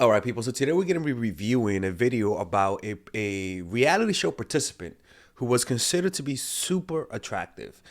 All right, people. So today we're going to be reviewing a video about a reality show participant who was considered to be super attractive.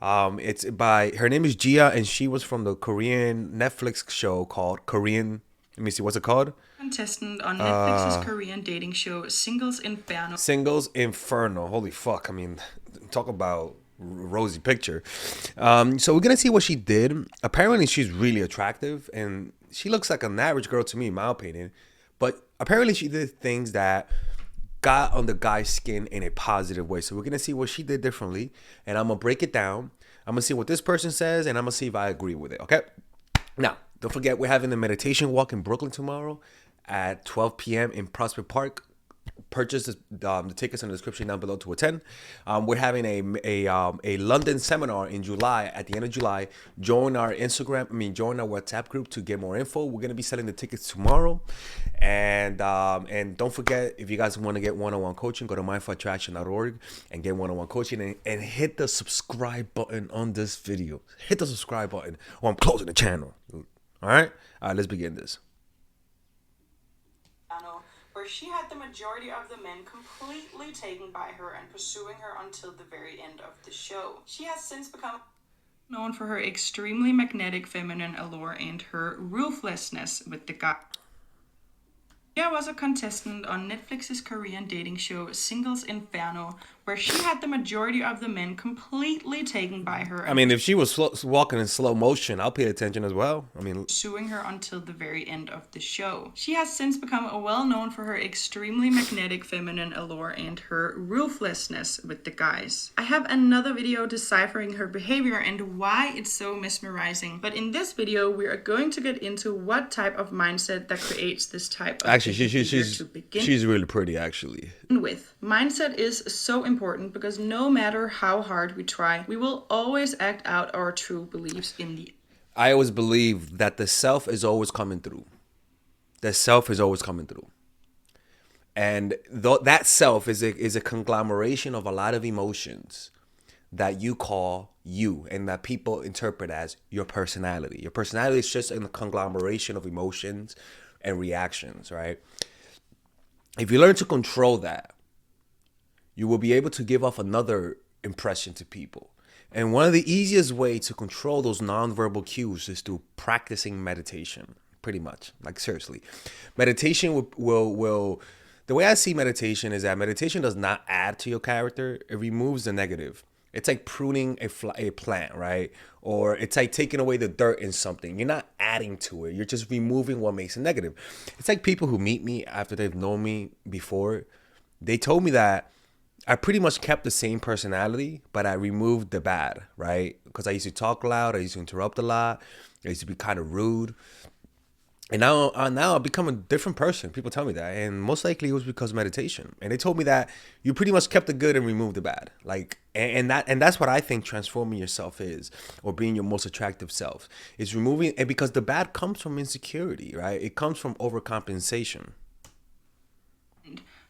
It's by her name is Gia, and she was from the Korean Netflix show called Korean. Let me see, what's it called? Contestant on Netflix's Korean dating show Singles Inferno. Singles Inferno. Holy fuck! I mean, talk about rosy picture. So we're gonna see what she did. Apparently, she's really attractive, and she looks like an average girl to me, in my opinion. But apparently, she did things that got on the guy's skin in a positive way. So we're gonna see what she did differently, and I'm gonna break it down. I'm gonna see what this person says, and I'm gonna see if I agree with it. Okay. Now, don't forget we're having the meditation walk in Brooklyn tomorrow at 12 p.m. in Prospect Park. Purchase the tickets in the description down below to attend. We're having a London seminar in July, at the end of July. Join our join our WhatsApp group to get more info. We're gonna be selling the tickets tomorrow, and don't forget, if you guys want to get one-on-one coaching, go to mindfulattraction.org and get one-on-one coaching, and hit the subscribe button on this video. Hit the subscribe button, or I'm closing the channel. All right, let's begin this. Where she had the majority of the men completely taken by her and pursuing her until the very end of the show. She has since become known for her extremely magnetic feminine allure and her ruthlessness with the guy. Gia was a contestant on Netflix's Korean dating show Singles Inferno, where she had the majority of the men completely taken by her. I mean, if she was walking in slow motion, I'll pay attention as well. I mean, pursuing her until the very end of the show. She has since become well known for her extremely magnetic feminine allure and her ruthlessness with the guys. I have another video deciphering her behavior and why it's so mesmerizing, but in this video we are going to get into what type of mindset that creates this type of actually, she's really pretty, actually. With mindset is so important because no matter how hard we try, we will always act out our true beliefs in the. I always believe that the self is always coming through. The self is always coming through. And that self is a conglomeration of a lot of emotions that you call you, and that people interpret as your personality. Your personality is just a conglomeration of emotions and reactions, right? If you learn to control that, you will be able to give off another impression to people. And one of the easiest way to control those nonverbal cues is through practicing meditation, pretty much. Like, seriously. Meditation will the way I see meditation is that meditation does not add to your character. It removes the negative. It's like pruning a plant, right? Or it's like taking away the dirt in something. You're not adding to it. You're just removing what makes it negative. It's like people who meet me after they've known me before. They told me that I pretty much kept the same personality, but I removed the bad, right? Because I used to talk loud. I used to interrupt a lot. I used to be kind of rude. And now I've become a different person. People tell me that, and most likely it was because of meditation. And they told me that you pretty much kept the good and removed the bad. Like, and that's what I think transforming yourself is, or being your most attractive self. It's removing, and because the bad comes from insecurity, right? It comes from overcompensation.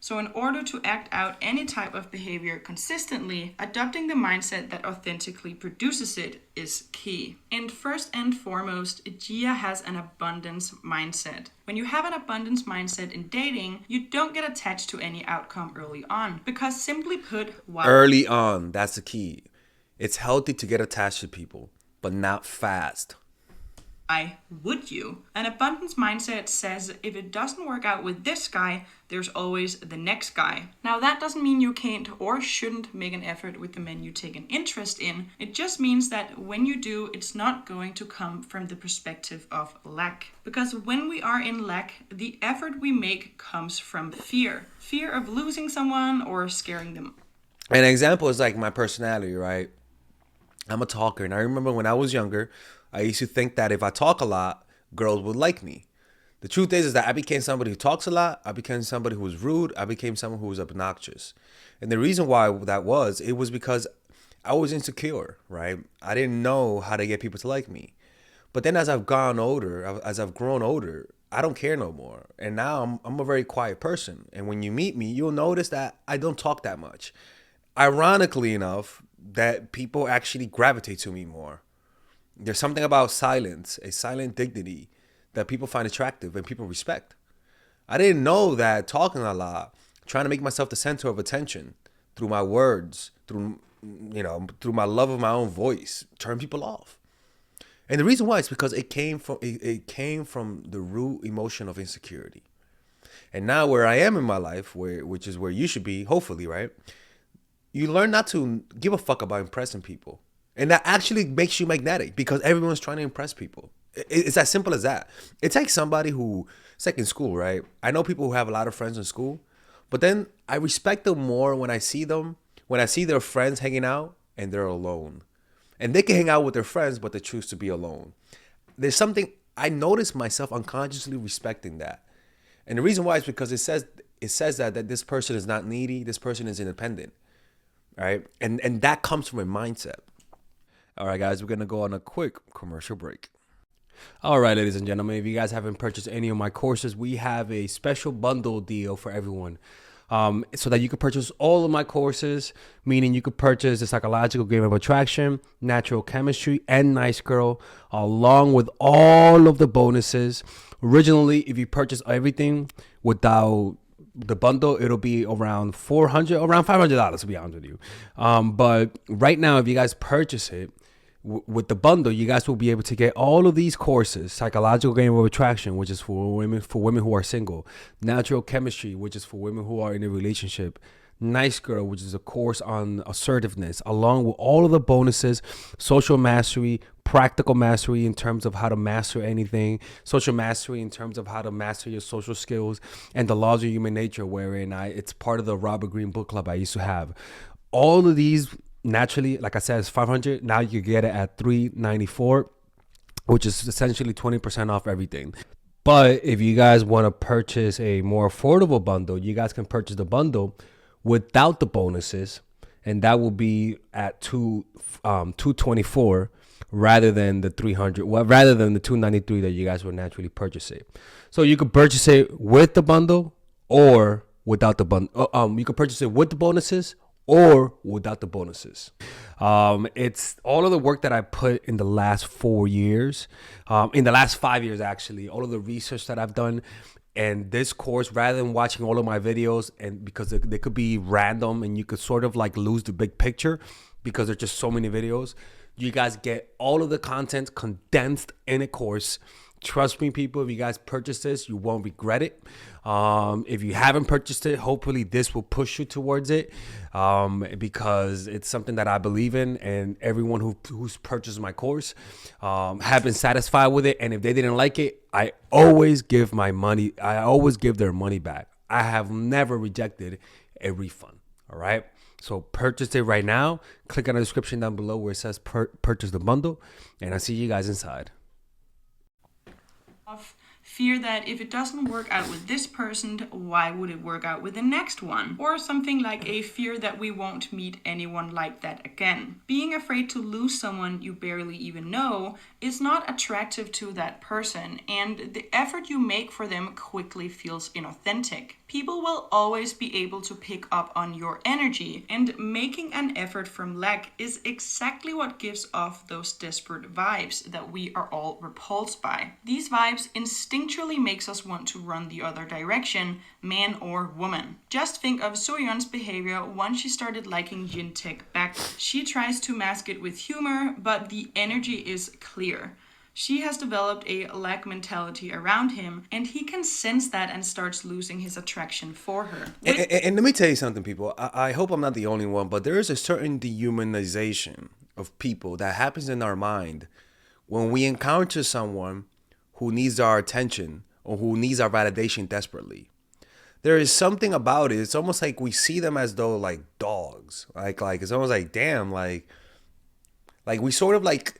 So in order to act out any type of behavior consistently, adopting the mindset that authentically produces it is key. And first and foremost, Gia has an abundance mindset. When you have an abundance mindset in dating, you don't get attached to any outcome early on. Because simply put, early on, that's the key. It's healthy to get attached to people, but not fast. Why would you? An abundance mindset says if it doesn't work out with this guy, there's always the next guy. Now that doesn't mean you can't or shouldn't make an effort with the men you take an interest in. It just means that when you do, it's not going to come from the perspective of lack. Because when we are in lack, the effort we make comes from fear. Fear of losing someone or scaring them. An example is like my personality, right? I'm a talker, and I remember when I was younger, I used to think that if I talk a lot, girls would like me. The truth is that I became somebody who talks a lot. I became somebody who was rude. I became someone who was obnoxious. And the reason why that was, it was because I was insecure, right? I didn't know how to get people to like me. But then as I've grown older, I don't care no more. And now I'm a very quiet person. And when you meet me, you'll notice that I don't talk that much. Ironically enough, that people actually gravitate to me more. There's something about silence, a silent dignity, that people find attractive and people respect. I didn't know that talking a lot, trying to make myself the center of attention through my words, through my love of my own voice, turn people off. And the reason why is because it came from the root emotion of insecurity. And now where I am in my life, which is where you should be, hopefully, right? You learn not to give a fuck about impressing people. And that actually makes you magnetic because everyone's trying to impress people. It's as simple as that. It's like somebody who, it's like in school, right? I know people who have a lot of friends in school, but then I respect them more when I see their friends hanging out and they're alone. And they can hang out with their friends, but they choose to be alone. There's something I notice myself unconsciously respecting that. And the reason why is because it says that this person is not needy, this person is independent, right? And that comes from a mindset. All right, guys, we're gonna go on a quick commercial break. All right, ladies and gentlemen, if you guys haven't purchased any of my courses, we have a special bundle deal for everyone. So that you can purchase all of my courses, meaning you could purchase the psychological game of attraction, natural chemistry, and nice girl, along with all of the bonuses. Originally, if you purchase everything without the bundle, it'll be around $500 to be honest with you. But right now, if you guys purchase it with the bundle, you guys will be able to get all of these courses: psychological game of attraction, which is for women who are single; natural chemistry, which is for women who are in a relationship; nice girl, which is a course on assertiveness, along with all of the bonuses: social mastery, practical mastery in terms of how to master anything, social mastery in terms of how to master your social skills, and the laws of human nature, wherein it's part of the Robert Greene book club I used to have. All of these, naturally, like I said, it's $500. Now you get it at $394, which is essentially 20% off everything. But if you guys want to purchase a more affordable bundle, you guys can purchase the bundle without the bonuses, and that will be at $224 rather than the $300. Well, rather than the $293 that you guys would naturally purchase it. So you could purchase it with the bundle or without the bundle. You could purchase it with the bonuses or without the bonuses. It's all of the work that I put in the last 4 years, in the last 5 years actually, all of the research that I've done. And this course, rather than watching all of my videos, and because they could be random and you could sort of like lose the big picture because there's just so many videos, you guys get all of the content condensed in a course. Trust me, people, if you guys purchase this, you won't regret it. If you haven't purchased it, hopefully this will push you towards it, because it's something that I believe in, and everyone who's purchased my course have been satisfied with it. And if they didn't like it, I always give their money back. I have never rejected a refund. All right. So purchase it right now. Click on the description down below where it says purchase the bundle, and I'll see you guys inside. Of fear that if it doesn't work out with this person, why would it work out with the next one? Or something like a fear that we won't meet anyone like that again. Being afraid to lose someone you barely even know is not attractive to that person, and the effort you make for them quickly feels inauthentic. People will always be able to pick up on your energy, and making an effort from lack is exactly what gives off those desperate vibes that we are all repulsed by. These vibes instinctually makes us want to run the other direction, man or woman. Just think of Soyeon's behavior once she started liking Jin Taek back. She tries to mask it with humor, but the energy is clear. She has developed a lack mentality around him, and he can sense that and starts losing his attraction for her. And let me tell you something, people. I hope I'm not the only one, but there is a certain dehumanization of people that happens in our mind when we encounter someone who needs our attention or who needs our validation desperately. There is something about it. It's almost like we see them as though like dogs. Like it's almost like, damn, like we sort of like,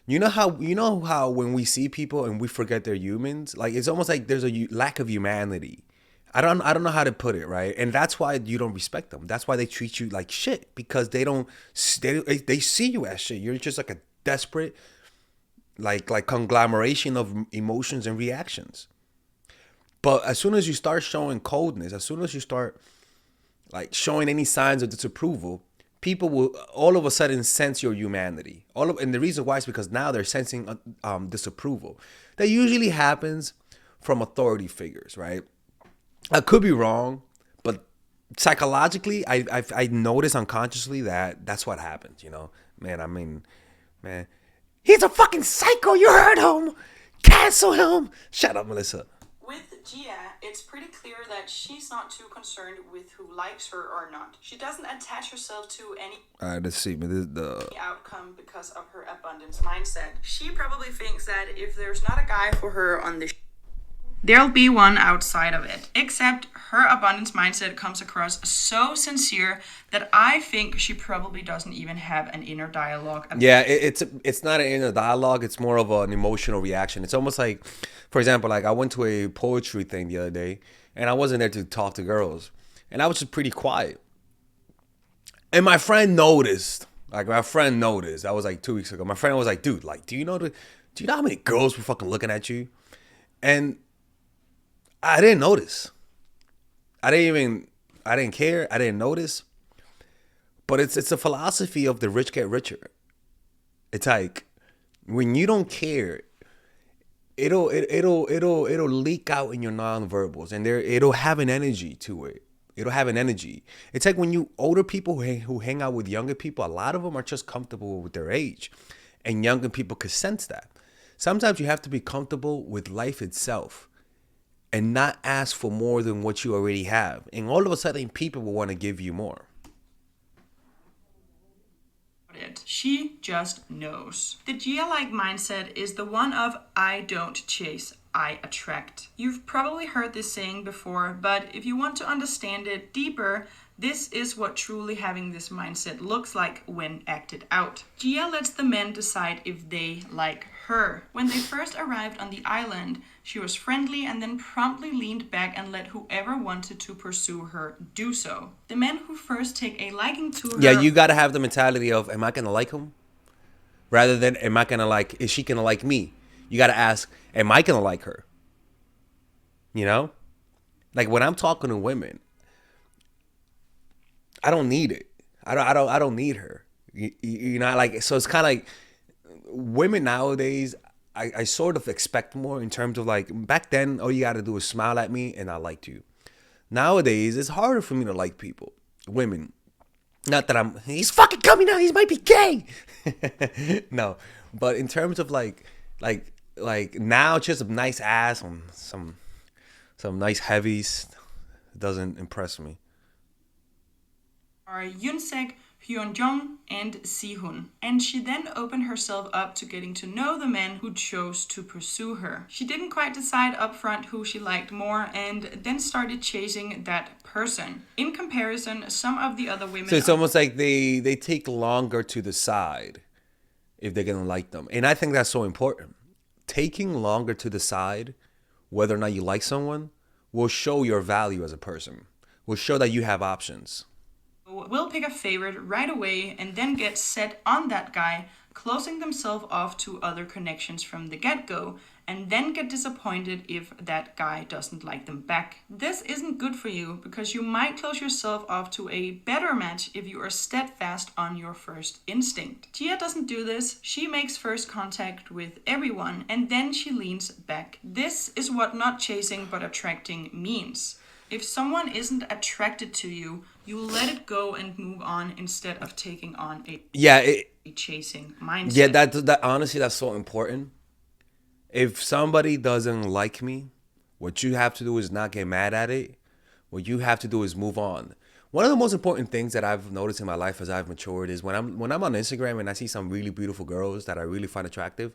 you know how when we see people and we forget they're humans, like it's almost like there's a lack of humanity. I don't know how to put it, right? And that's why you don't respect them. That's why they treat you like shit, because they see you as shit. You're just like a desperate like conglomeration of emotions and reactions. But as soon as you start showing coldness, as soon as you start like showing any signs of disapproval, people will all of a sudden sense your humanity. And the reason why is because now they're sensing disapproval. That usually happens from authority figures, right? I could be wrong, but psychologically, I notice unconsciously that that's what happens. Man. I mean, man, he's a fucking psycho. You heard him. Cancel him. Shut up, Melissa. With Gia, it's pretty clear that she's not too concerned with who likes her or not. She doesn't attach herself to any All right, let's see. This is the outcome because of her abundance mindset. She probably thinks that if there's not a guy for her on the there'll be one outside of it. Except her abundance mindset comes across so sincere that I think she probably doesn't even have an inner dialogue. Yeah, it's not an inner dialogue. It's more of an emotional reaction. It's almost like, for example, like I went to a poetry thing the other day, and I wasn't there to talk to girls, and I was just pretty quiet. And my friend noticed. Like that was like 2 weeks ago. My friend was like, "Dude, like, do you know how many girls were fucking looking at you?" And I didn't notice. I didn't care. I didn't notice. But it's a philosophy of the rich get richer. It's like when you don't care, it'll leak out in your nonverbals, and it'll have an energy to it. It'll have an energy. It's like when older people who hang out with younger people, a lot of them are just comfortable with their age, and younger people can sense that. Sometimes you have to be comfortable with life itself and not ask for more than what you already have. And all of a sudden, people will want to give you more. She just knows. The Gia-like mindset is the one of I don't chase, I attract. You've probably heard this saying before, but if you want to understand it deeper, this is what truly having this mindset looks like when acted out. Gia lets the men decide if they like her. When they first arrived on the island, she was friendly and then promptly leaned back and let whoever wanted to pursue her do so. The men who first take a liking to her... Yeah, you got to have the mentality of, am I going to like him? Rather than, is she going to like me? You got to ask, am I going to like her? You know? Like when I'm talking to women, I don't need it. I don't need her. You know, like, so it's kind of like women nowadays, I sort of expect more in terms of like, back then, all you got to do is smile at me and I liked you. Nowadays, it's harder for me to like people, women. Not that he's fucking coming out, he might be gay. No, but in terms of like now, just a nice ass on some nice heavies doesn't impress me. Are Yoonsek, Hyunjong, and Sihun. And she then opened herself up to getting to know the men who chose to pursue her. She didn't quite decide upfront who she liked more and then started chasing that person. In comparison, some of the other women... So it's almost like they take longer to decide if they're going to like them. And I think that's so important. Taking longer to decide whether or not you like someone will show your value as a person. Will show that you have options. Will pick a favorite right away and then get set on that guy, closing themselves off to other connections from the get-go, and then get disappointed if that guy doesn't like them back. This isn't good for you because you might close yourself off to a better match if you are steadfast on your first instinct. Gia doesn't do this. She makes first contact with everyone and then she leans back. This is what not chasing but attracting means. If someone isn't attracted to you, you let it go and move on instead of taking on a chasing mindset. Yeah, that honestly, that's so important. If somebody doesn't like me, what you have to do is not get mad at it. What you have to do is move on. One of the most important things that I've noticed in my life as I've matured is when I'm on Instagram and I see some really beautiful girls that I really find attractive,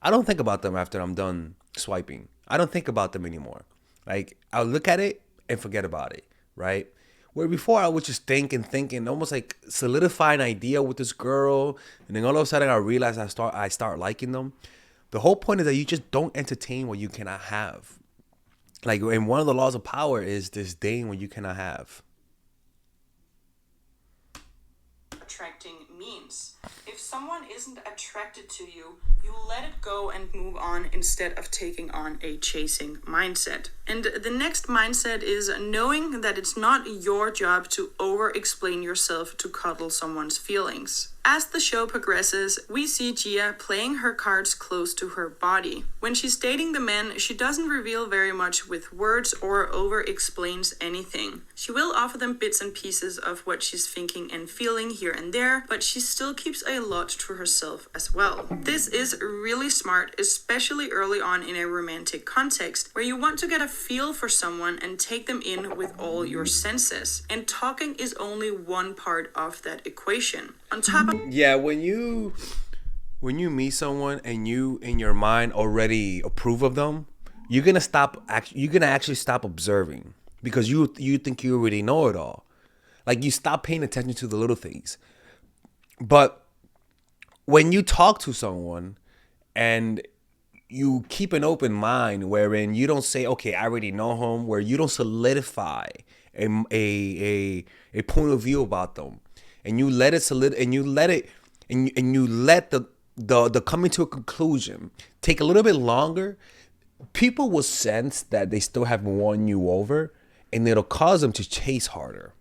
I don't think about them after I'm done swiping. I don't think about them anymore. Like, I'll look at it and forget about it, right? Where before I would just think and almost like solidify an idea with this girl, and then all of a sudden I realize I start liking them. The whole point is that you just don't entertain what you cannot have. Like, and one of the laws of power is disdain what you cannot have. Attracting means. If someone isn't attracted to you, you let it go and move on instead of taking on a chasing mindset. And the next mindset is knowing that it's not your job to over-explain yourself to cuddle someone's feelings. As the show progresses, we see Gia playing her cards close to her body. When she's dating the men, she doesn't reveal very much with words or over-explains anything. She will offer them bits and pieces of what she's thinking and feeling here and there, but she still keeps a lot to herself as well. This is really smart, especially early on in a romantic context, where you want to get a feel for someone and take them in with all your senses. And talking is only one part of that equation. On top of Yeah, when you meet someone and you in your mind already approve of them, you're gonna actually stop observing because you think you already know it all. Like you stop paying attention to the little things. But when you talk to someone and you keep an open mind wherein you don't say, okay, I already know him, where you don't solidify a point of view about them, and you let it and you let the coming to a conclusion take a little bit longer, people will sense that they still haven't won you over, and it'll cause them to chase harder.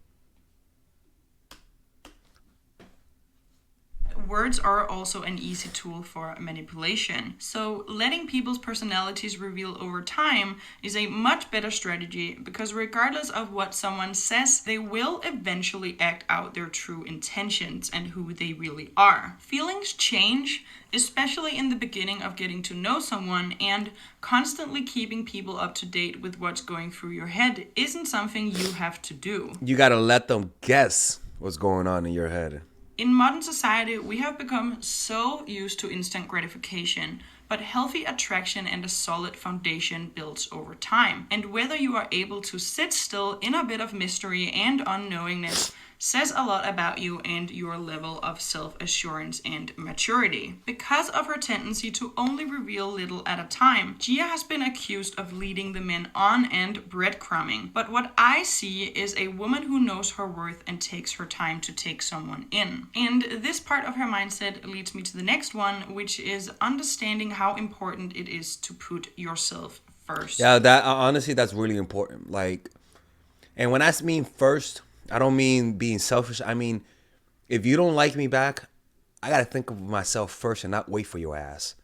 words are also an easy tool for manipulation. So letting people's personalities reveal over time is a much better strategy because regardless of what someone says, they will eventually act out their true intentions and who they really are. Feelings change, especially in the beginning of getting to know someone, and constantly keeping people up to date with what's going through your head isn't something you have to do. You gotta let them guess what's going on in your head. In modern society, we have become so used to instant gratification, but healthy attraction and a solid foundation builds over time. And whether you are able to sit still in a bit of mystery and unknowingness says a lot about you and your level of self-assurance and maturity. Because of her tendency to only reveal little at a time, Gia has been accused of leading the men on and breadcrumbing. But what I see is a woman who knows her worth and takes her time to take someone in. And this part of her mindset leads me to the next one, which is understanding how important it is to put yourself first. Yeah, that honestly, that's really important. Like, and when I mean first, I don't mean being selfish. I mean, if you don't like me back, I gotta think of myself first and not wait for your ass.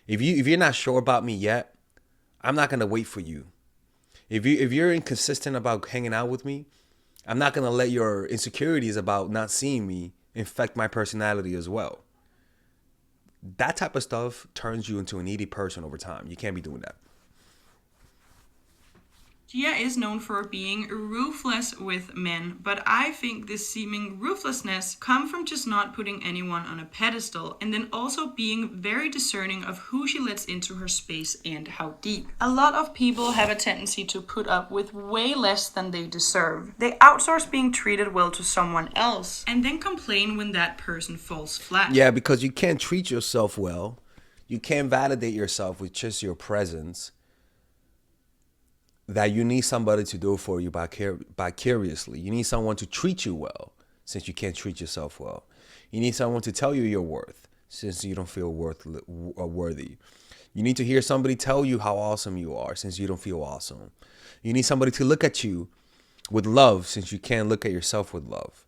If you're not sure about me yet, I'm not gonna wait for you. If you're inconsistent about hanging out with me, I'm not gonna let your insecurities about not seeing me infect my personality as well. That type of stuff turns you into a needy person over time. You can't be doing that. Gia is known for being ruthless with men, but I think this seeming ruthlessness comes from just not putting anyone on a pedestal and then also being very discerning of who she lets into her space and how deep. A lot of people have a tendency to put up with way less than they deserve. They outsource being treated well to someone else and then complain when that person falls flat. Yeah, because you can't treat yourself well. You can't validate yourself with just your presence. That you need somebody to do for you vicariously. You need someone to treat you well, since you can't treat yourself well. You need someone to tell you your worth, since you don't feel worthy. You need to hear somebody tell you how awesome you are, since you don't feel awesome. You need somebody to look at you with love, since you can't look at yourself with love.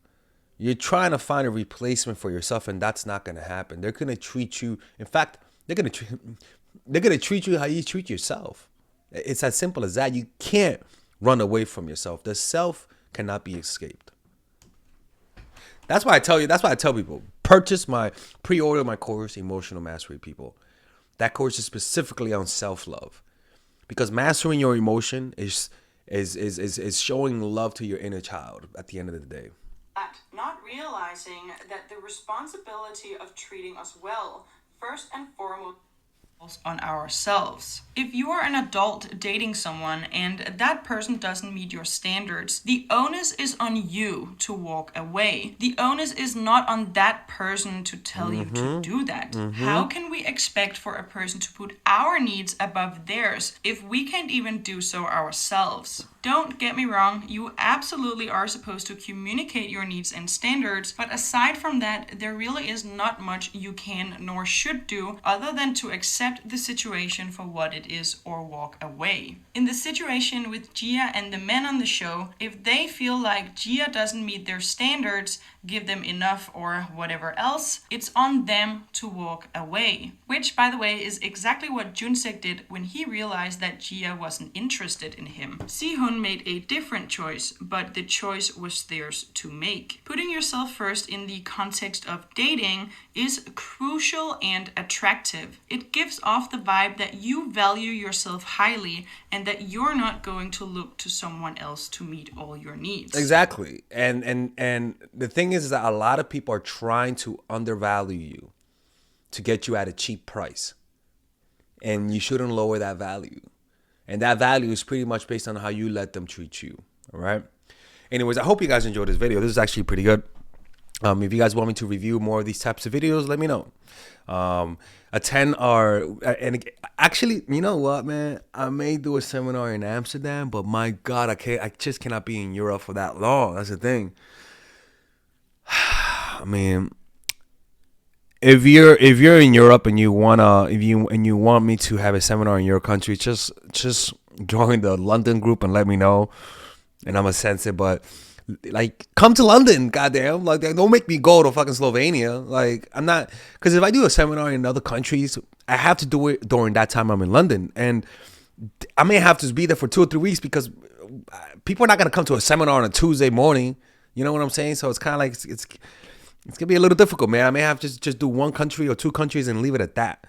You're trying to find a replacement for yourself, and that's not going to happen. They're going to treat you. In fact, they're going to treat you how you treat yourself. It's as simple as that. You can't run away from yourself. The self cannot be escaped. That's why I tell people, pre-order my course, Emotional Mastery, people. That course is specifically on self-love. Because mastering your emotion is showing love to your inner child at the end of the day. Not realizing that the responsibility of treating us well, first and foremost, on ourselves. If you are an adult dating someone and that person doesn't meet your standards, the onus is on you to walk away. The onus is not on that person to tell you to do that. How can we expect for a person to put our needs above theirs if we can't even do so ourselves? Don't get me wrong, you absolutely are supposed to communicate your needs and standards, but aside from that, there really is not much you can nor should do other than to accept accept the situation for what it is or walk away. In the situation with Gia and the men on the show, if they feel like Gia doesn't meet their standards, give them enough or whatever else, it's on them to walk away. Which, by the way, is exactly what Junsek did when he realized that Gia wasn't interested in him. Sihun made a different choice, but the choice was theirs to make. Putting yourself first in the context of dating is crucial and attractive. It gives off the vibe that you value yourself highly and that you're not going to look to someone else to meet all your needs. Exactly. And the thing is that a lot of people are trying to undervalue you to get you at a cheap price. And you shouldn't lower that value. And that value is pretty much based on how you let them treat you. All right. Anyways, I hope you guys enjoyed this video. This is actually pretty good. If you guys want me to review more of these types of videos, let me know. Attend our, and actually, you know what, man? I may do a seminar in Amsterdam, but my God, I just cannot be in Europe for that long. That's the thing. I mean, if you're in Europe and you want me to have a seminar in your country, just join the London group and let me know, and I'm gonna sense it. But like, come to London, goddamn! Like, don't make me go to fucking Slovenia. Like, I'm not, because if I do a seminar in other countries, I have to do it during that time I'm in London, and I may have to be there for 2 or 3 weeks because people are not gonna come to a seminar on a Tuesday morning. You know what I'm saying? So it's kind of like it's gonna be a little difficult, man. I may have to just do 1 country or 2 countries and leave it at that,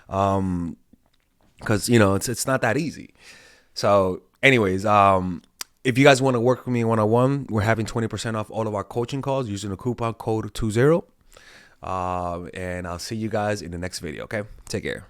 because you know it's not that easy. So, anyways, if you guys want to work with me one-on-one, we're having 20% off all of our coaching calls using the coupon code 20. And I'll see you guys in the next video, okay? Take care.